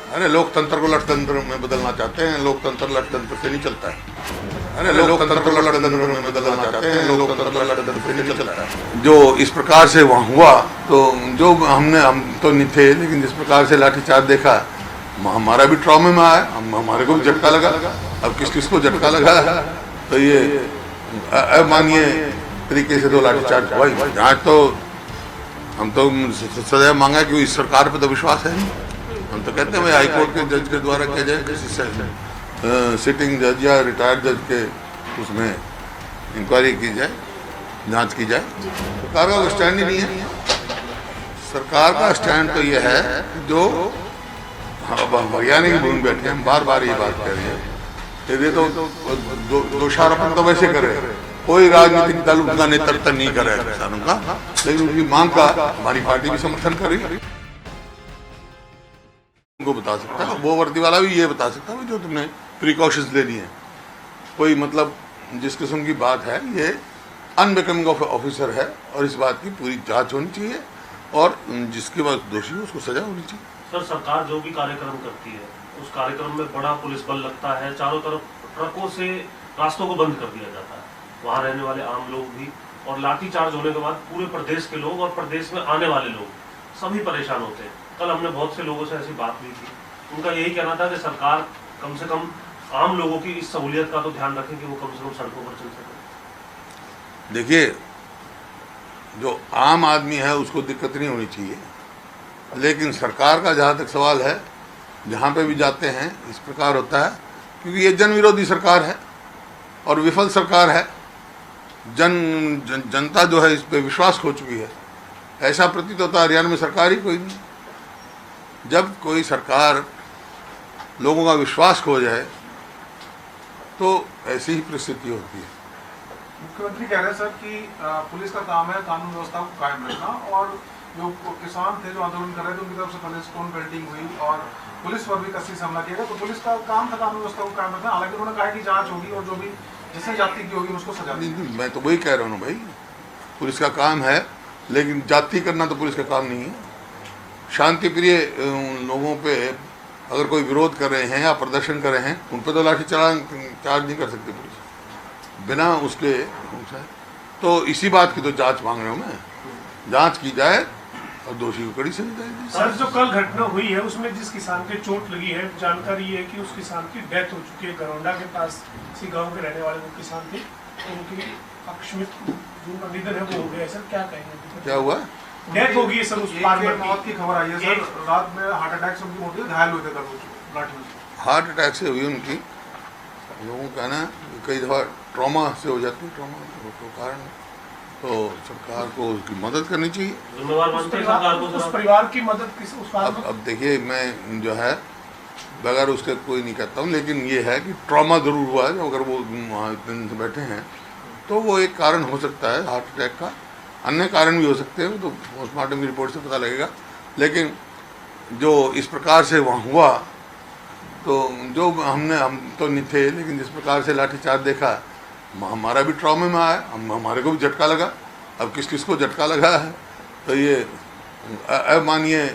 अरे लोकतंत्र को लठतंत्र में बदलना चाहते हैं। लोकतंत्र लठतंत्र से नहीं चलता है। अरे लोकतंत्र को लठतंत्र में बदलना चाहते हैं। लोकतंत्र लठतंत्र से नहीं चलता है। जो इस प्रकार से वहाँ हुआ तो जो हम तो नहीं थे, लेकिन जिस प्रकार से लाठीचार्ज देखा हमारा भी ट्रॉमे में आया, हमारे को भी झटका लगा। अब किस किस को झटका लगा तो ये अमानवीय तरीके से तो लाठीचार्ज हुआ ही। यहाँ तो हम तो सदैव मांगा कि इस सरकार पे तो विश्वास है नहीं। हम तो कहते हैं भाई हाई कोर्ट के जज के द्वारा किया जाए, किसी से सिटिंग जज या रिटायर्ड जज के उसमें इंक्वायरी की जाए, जांच की जाए। सरकार का स्टैंड ही नहीं है। सरकार का स्टैंड तो ये है जो वैज्ञानिक भूमि बैठे हैं, बार बार ये बात कह रहे हैं। ये तो दोषारोपण तो वैसे कर रहे हैं, कोई राजनीतिक दल उनका नेतृत्व नहीं कर रहा है किसानों का, लेकिन उनकी मांग का हमारी पार्टी भी समर्थन कर रही है। उनको बता सकता है, वो वर्दी वाला भी ये बता सकता है जो तुमने प्रिकॉशंस ले लिए हैं। कोई मतलब जिस किस्म की बात है ये अनबिकमिंग ऑफ ऑफिसर है, और इस बात की पूरी जांच होनी चाहिए और जिसके बाद दोषी हो उसको सजा होनी चाहिए। सर, सरकार जो भी कार्यक्रम करती है उस कार्यक्रम में बड़ा पुलिस बल लगता है, चारों तरफ ट्रकों से रास्तों को बंद कर दिया जाता है, वहाँ रहने वाले आम लोग भी, और लाठीचार्ज होने के बाद पूरे प्रदेश के लोग और प्रदेश में आने वाले लोग सभी परेशान होते हैं। कल हमने बहुत से लोगों से ऐसी बात हुई थी, उनका यही कहना था कि सरकार कम से कम आम लोगों की इस सहूलियत का तो ध्यान रखें कि वो कम से कम सड़कों पर चल सकें। देखिए, जो आम आदमी है उसको दिक्कत नहीं होनी चाहिए, लेकिन सरकार का जहाँ तक सवाल है, जहाँ पे भी जाते हैं इस प्रकार होता है, क्योंकि ये जन विरोधी सरकार है और विफल सरकार है। जनता जो है इस पे विश्वास खो चुकी है। ऐसा प्रतीत होता है हरियाणा में सरकार ही कोई नहीं। जब कोई सरकार लोगों का विश्वास खो जाए तो ऐसी ही परिस्थिति होती है। मुख्यमंत्री कह रहे हैं सर कि पुलिस का काम है कानून व्यवस्था को कायम रखना, और जो किसान थे जो आंदोलन कर रहे थे उनकी तरफ से पहले स्टोन पेल्टिंग हुई और पुलिस पर भी कसी से हमला किया गया, तो पुलिस का काम था कानून व्यवस्था को कायम रखना। हालांकि उन्होंने कहा कि जांच होगी और जो भी जिससे जाति की होगी उसको सजा देगी। मैं तो वही कह रहा हूँ भाई, पुलिस का काम है, लेकिन जाति करना तो पुलिस का काम नहीं है। शांति प्रिय लोगों पे अगर कोई विरोध कर रहे हैं या प्रदर्शन कर रहे हैं उन पर तो लाठी चार्ज नहीं कर सकती पुलिस बिना उसके। तो इसी बात की तो जांच मांग रहा हूँ मैं, जांच की जाए और दोषी को कड़ी सजा जाए। सर, जो कल घटना हुई है उसमें जिस किसान के चोट लगी है, जानकारी है कि उस किसान की डेथ हो चुकी है। गरौंडा के पास किसी गांव के रहने वाले वो किसान थे, तो उनकी अकस्मित जो निधन है वो हो गया। सर क्या कहेंगे, क्या हुआ? डेथ हो गई है सर। उस मौत की खबर आई है सर, रात में हार्ट अटैक से उनकी मौत हुई, घायल हुए थे कल। हार्ट अटैक से हुई उनकी। लोगों का ना कई दफा ट्रॉमा से हो जाती है, ट्रॉमा तो कारण, तो सरकार को उसकी मदद करनी चाहिए। उस परिवार की मदद किस अब देखिए, मैं जो है बगैर उसके कोई नहीं कहता हूँ, लेकिन ये है कि ट्रॉमा जरूर हुआ है। अगर वो वहाँ इतने दिन से बैठे हैं तो वो एक कारण हो सकता है हार्ट अटैक का। अन्य कारण भी हो सकते हैं, वो तो पोस्टमार्टम की रिपोर्ट से पता लगेगा। लेकिन जो इस प्रकार से वहाँ हुआ तो जो हम तो नहीं थे, लेकिन जिस प्रकार से लाठीचार्ज देखा हमारा भी ट्रॉमे में आया, हमारे को भी झटका लगा। अब किस किस को झटका लगा है तो ये अमानवीय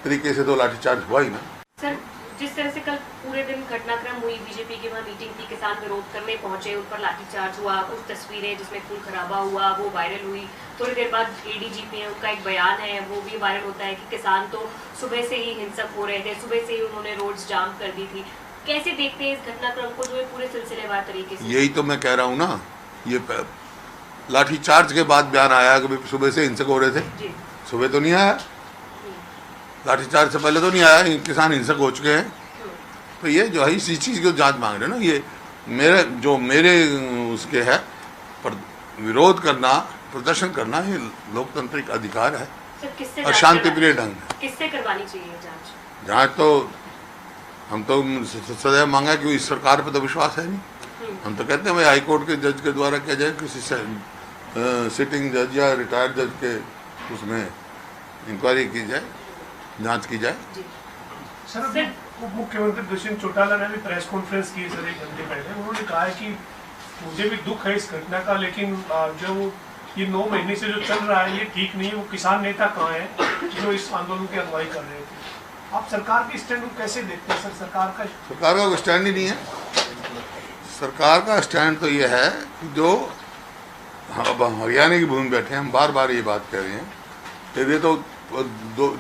तरीके से तो लाठीचार्ज हुआ ही ना। सर, जिस तरह से कल पूरे दिन घटनाक्रम हुई, बीजेपी की वहाँ मीटिंग थी, किसान विरोध करने पहुंचे, उन पर लाठीचार्ज हुआ, कुछ तस्वीरें जिसमें खून खराबा हुआ वो वायरल हुई। थोड़ी देर बाद एडीजीपी है, उनका एक बयान है वो भी वायरल होता है कि किसान तो सुबह से ही हिंसक हो रहे थे, सुबह से ही उन्होंने रोड्स जाम कर दी थी। कैसे देखते हैं इस घटनाक्रम को जो है पूरे सिलसिलेवार तरीके से? यही तो मैं कह रहा हूँ ना, ये लाठीचार्ज के बाद बयान आया कि सुबह से हिंसक हो रहे थे। सुबह तो नहीं आया, लाठीचार्ज से पहले तो नहीं आया, किसान हिंसक हो चुके हैं। तो ये जो है इसी चीज़ की जांच मांग रहे हैं ना। ये मेरे उसके है पर विरोध करना, प्रदर्शन करना, ये लोकतांत्रिक अधिकार है और शांति प्रिय ढंग है। किससे करवानी चाहिए जांच? जांच तो हम तो सदैव मांगा कि इस सरकार पे तो विश्वास है नहीं। हम तो कहते हैं भाई हाई कोर्ट के जज के द्वारा किया जाए, किसी से सिटिंग जज या रिटायर्ड जज के उसमें इंक्वायरी की जाए, जांच की जाए। सर, मुख्यमंत्री दुष्यंत चौटाला ने भी प्रेस कॉन्फ्रेंस की सर 1 घंटे पहले। उन्होंने कहा है कि मुझे भी दुख है इस घटना का, लेकिन जो ये 9 महीने से जो चल रहा है ये ठीक नहीं है। वो किसान नेता कहाँ है जो इस आंदोलन की अगुवाई कर रहे थे? आप सरकार के स्टैंड को कैसे देखते हैं सर? सरकार का कोई स्टैंड ही नहीं है। सरकार का स्टैंड तो ये है कि जो अब हरियाणा की भूमि बैठे हैं, हम बार बार ये बात कह रहे हैं, ये तो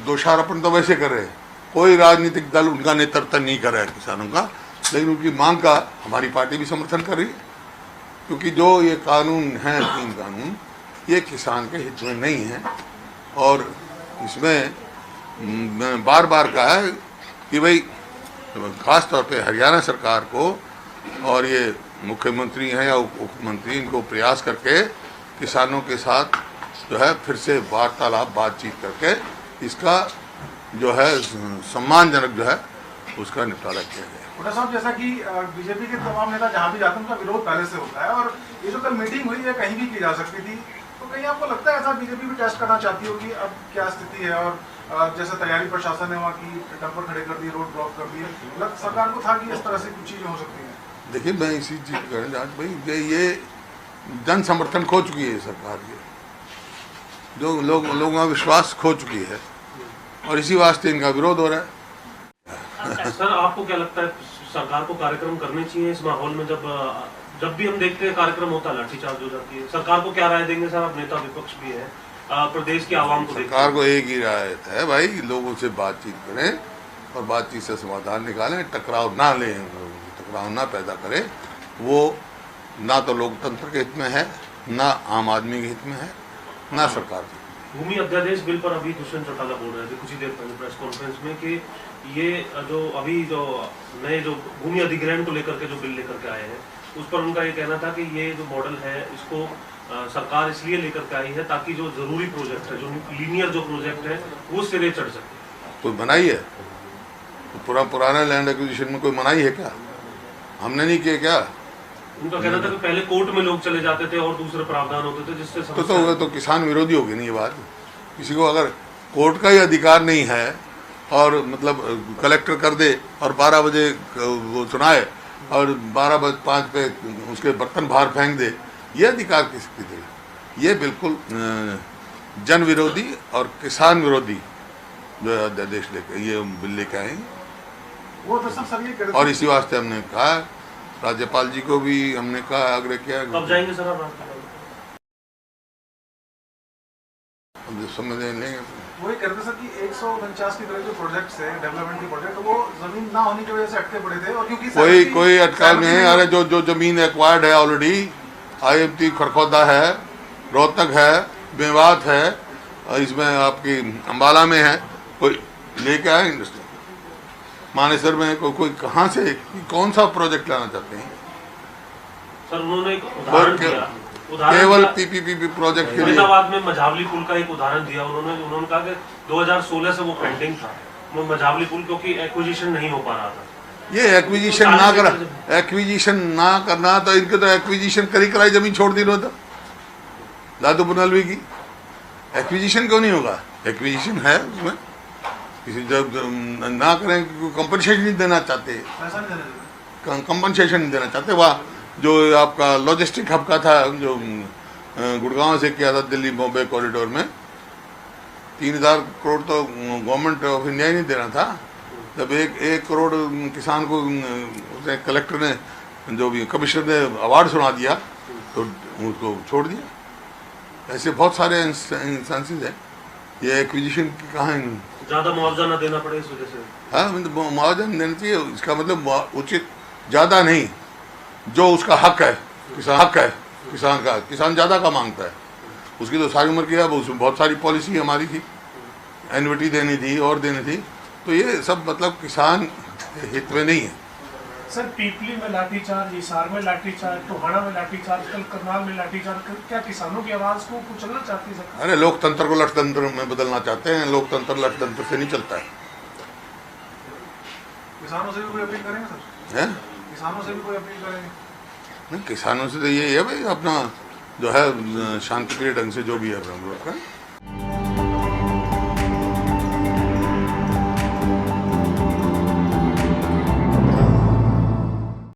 दोषारोपण तो वैसे कर रहे हैं, कोई राजनीतिक दल उनका नेतृत्व नहीं कर रहा है किसानों का, लेकिन उनकी मांग का हमारी पार्टी भी समर्थन कर रही है, क्योंकि जो ये कानून है, 3 कानून, ये किसान के हित में नहीं है। और इसमें मैंने बार बार कहा है कि भाई खास तौर पे हरियाणा सरकार को और ये मुख्यमंत्री हैं या उप मुख्यमंत्री, इनको प्रयास करके किसानों के साथ जो है फिर से वार्तालाप, बातचीत करके इसका जो है सम्मानजनक जो है उसका निपटारा किया जाए। हुड्डा साहब, जैसा कि बीजेपी के तमाम नेता जहां भी जाते हैं उनका विरोध पहले से होता है, और ये जो कल मीटिंग हुई है कहीं भी की जा सकती थी, तो कहीं आपको लगता है ऐसा बीजेपी भी टेस्ट करना चाहती होगी अब क्या स्थिति है? और जैसे तैयारी प्रशासन ने वहाँ की, डंपर खड़े कर दिए, रोड ब्लॉक कर दिए, सरकार को था कि इस तरह से कुछ चीजें हो सकती हैं। देखिए, मैं इसी चीज कहना आज भाई ये जन समर्थन खो चुकी है सरकार, ये जो लोगों का विश्वास खो चुकी है, और इसी वास्ते इनका विरोध हो रहा है। सर, आपको क्या लगता है सरकार को कार्यक्रम करने चाहिए इस माहौल में? जब भी हम देखते हैं कार्यक्रम होता है, लाठीचार्ज हो जाती है, सरकार को क्या राय देंगे सर? आप नेता विपक्ष भी है, प्रदेश की आवाम को सरकार को एक ही राय है भाई, लोगों से बातचीत करें और बातचीत से समाधान निकालें, टकराव ना लें, टकराव ना पैदा करें। वो ना तो लोकतंत्र के हित में है, ना आम आदमी के हित में है, ना सरकार के। भूमि अध्यादेश बिल पर अभी दुष्यंत चौटाला बोल रहे थे कुछ ही देर पहले प्रेस कॉन्फ्रेंस में कि ये जो अभी जो नए जो भूमि अधिग्रहण को लेकर के जो बिल लेकर के आए हैं, उस पर उनका ये कहना था कि ये जो मॉडल है इसको सरकार इसलिए लेकर के आई है ताकि जो जरूरी प्रोजेक्ट है, जो लीनियर जो प्रोजेक्ट है, वो सिरे चढ़ सके। कोई मनाही है? तो पुराना लैंड एक्विजिशन में कोई मनाही है क्या? हमने नहीं किया क्या? उनका कहना था कि पहले कोर्ट में लोग चले जाते थे और दूसरे प्रावधान होते थे, जिससे तो किसान विरोधी होगी नहीं ये बात। किसी को अगर कोर्ट का ही अधिकार नहीं है और मतलब कलेक्टर कर दे और 12 बजे वो सुनाए और 12:05 पे उसके बर्तन बाहर फेंक दे, ये अधिकार किसकी दे? ये बिल्कुल जन विरोधी और किसान विरोधी जो अध्यादेश लेकर ये बिल लेके आए, वो तो सर ये और इसी वास्ते हमने कहा, राज्यपाल जी को भी हमने कहा, आग्रह किया। कब जाएंगे सर आप? हम जो समझ लेंगे। वही कहते सर कि 149 की तरह जो प्रोजेक्ट्स है, डेवलपमेंट के प्रोजेक्ट, वो जमीन ना होने की वजह से अटके पड़े थे, और क्योंकि कोई अटकाव नहीं है। अरे जो जमीन एक्वायर्ड है ऑलरेडी, IMT खरखौदा है, रोहतक है, मेवात है, इसमें आपकी अम्बाला में है, कोई लेके आए इंडस्ट्री, मानेसर में कोई कहाँ से कौन सा प्रोजेक्ट लाना चाहते हैं सर? उन्होंने एक उदाहरण दिया, केवल PPP प्रोजेक्ट के लिए। फरीदाबाद में मझावली पुल का एक उदाहरण दिया उन्होंने कहा कि 2016 से वो पेंडिंग था, वो मझावली पुल, क्योंकि एक्विजिशन नहीं हो पा रहा था। ये एक्विजिशन ना करना तो इनके तो एक्विजिशन कराई जमीन छोड़ दी था दादू बनलवी की। एक्विजिशन क्यों नहीं होगा? एक्विजिशन है उसमें, किसी जब ना करें, कंपनसेशन नहीं देना चाहते, कंपनसेशन नहीं देना चाहते। वहाँ जो आपका लॉजिस्टिक हब का था, जो गुड़गांव से किया था दिल्ली बॉम्बे कॉरिडोर में, 3000 करोड़ तो गवर्नमेंट ऑफ इंडिया ही नहीं देना था। जब 1 करोड़ किसान को उसने कलेक्टर ने, जो भी कमिश्नर ने अवार्ड सुना दिया, तो उसको छोड़ दिया। ऐसे बहुत सारे इंस्टेंसेस हैं। ये एक्विजिशन की कहाँ ज़्यादा मुआवजा ना देना पड़े इस वजह से। हाँ, मुआवजा नहीं देना चाहिए, इसका मतलब उचित ज़्यादा नहीं, जो उसका हक है, किसान का, किसान ज़्यादा का मांगता है, उसकी तो सारी उम्र की है, उसमें बहुत सारी पॉलिसी हमारी थी, एन्युटी देनी थी और देनी थी, तो ये सब मतलब किसान हित में नहीं है। सर, पीपली में लाठीचार्ज, हिसार में लाठीचार्ज, टोहाना में लाठीचार्ज, कल करनाल में लाठीचार्ज, क्या किसानों की आवाज को कुचलना चाहती है सरकार? अरे लोकतंत्र को लठतंत्र में बदलना चाहते हैं। लोकतंत्र लठतंत्र से नहीं चलता है। किसानों से भी कोई अपील करेंगे सर? है? किसानों से भी कोई अपील करेंगे? नहीं, किसानों से तो यही है भाई, अपना जो है शांतिप्रिय ढंग से जो भी है हम लोग का